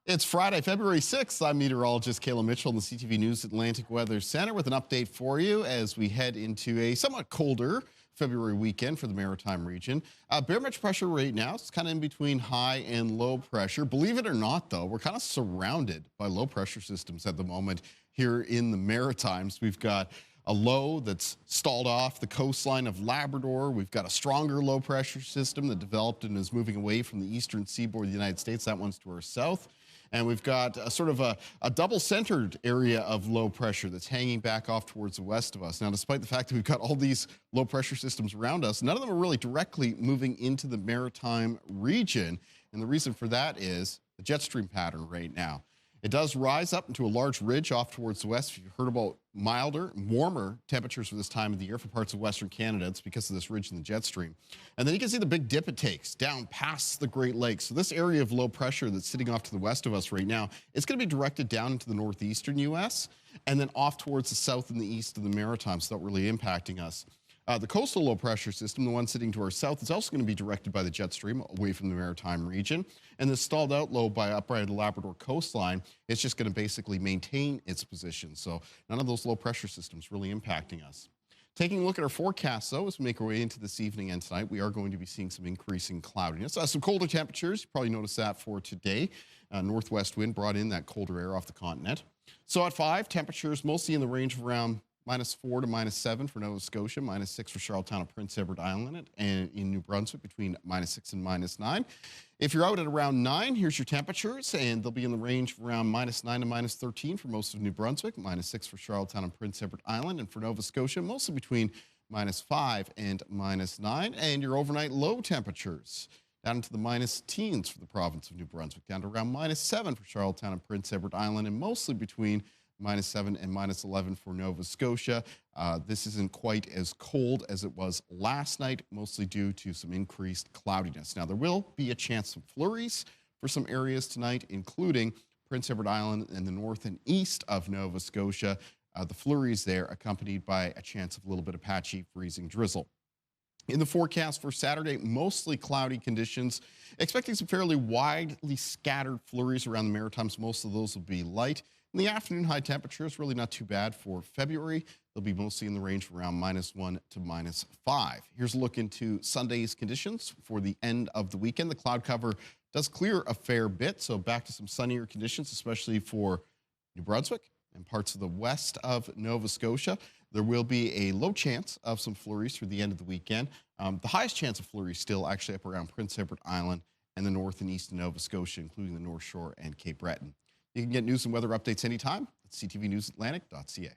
It's Friday, February 6th. I'm meteorologist Kayla Mitchell in the CTV News Atlantic Weather Center with an update for you as we head into a somewhat colder February weekend for the Maritime region. Barometric pressure right now is kind of in between high and low pressure. Believe it or not, though, we're kind of surrounded by low pressure systems at the moment here in the Maritimes. We've got a low that's stalled off the coastline of Labrador. We've got a stronger low pressure system that developed and is moving away from the eastern seaboard of the United States. That one's to our south. And we've got a sort of a double-centered area of low pressure that's hanging back off towards the west of us. Now, despite the fact that we've got all these low pressure systems around us, none of them are really directly moving into the Maritime region. And the reason for that is the jet stream pattern right now. It does rise up into a large ridge off towards the west. If you've heard about milder, warmer temperatures for this time of the year for parts of Western Canada, it's because of this ridge in the jet stream. And then you can see the big dip it takes down past the Great Lakes. So this area of low pressure that's sitting off to the west of us right now, it's going to be directed down into the northeastern U.S. and then off towards the south and the east of the Maritimes, so not really impacting us. The coastal low pressure system, the one sitting to our south, is also going to be directed by the jet stream away from the Maritime region. And the stalled out low by up by the Labrador coastline, it's just going to basically maintain its position. So none of those low pressure systems really impacting us. Taking a look at our forecast, though, as we make our way into this evening and tonight, we are going to be seeing some increasing cloudiness. Some colder temperatures, you probably noticed that for today. Northwest wind brought in that colder air off the continent. So at 5, temperatures mostly in the range of around -4 to -7 for Nova Scotia, -6 for Charlottetown and Prince Edward Island, and in New Brunswick between -6 and -9. If you're out at around 9, here's your temperatures, and they'll be in the range of around -9 to -13 for most of New Brunswick, -6 for Charlottetown and Prince Edward Island, and for Nova Scotia, mostly between -5 and -9. And your overnight low temperatures down into the -teens for the province of New Brunswick, down to around -7 for Charlottetown and Prince Edward Island, and mostly between -7 and -11 for Nova Scotia. This isn't quite as cold as it was last night, mostly due to some increased cloudiness. Now, there will be a chance of flurries for some areas tonight, including Prince Edward Island and the north and east of Nova Scotia. The flurries there accompanied by a chance of a little bit of patchy freezing drizzle. In the forecast for Saturday, mostly cloudy conditions. Expecting some fairly widely scattered flurries around the Maritimes. Most of those will be light. In the afternoon, high temperatures, really not too bad for February. They'll be mostly in the range of around -1 to -5. Here's a look into Sunday's conditions for the end of the weekend. The cloud cover does clear a fair bit, so back to some sunnier conditions, especially for New Brunswick and parts of the west of Nova Scotia. There will be a low chance of some flurries through the end of the weekend. The highest chance of flurries still actually up around Prince Edward Island and the north and east of Nova Scotia, including the North Shore and Cape Breton. You can get news and weather updates anytime at ctvnewsatlantic.ca.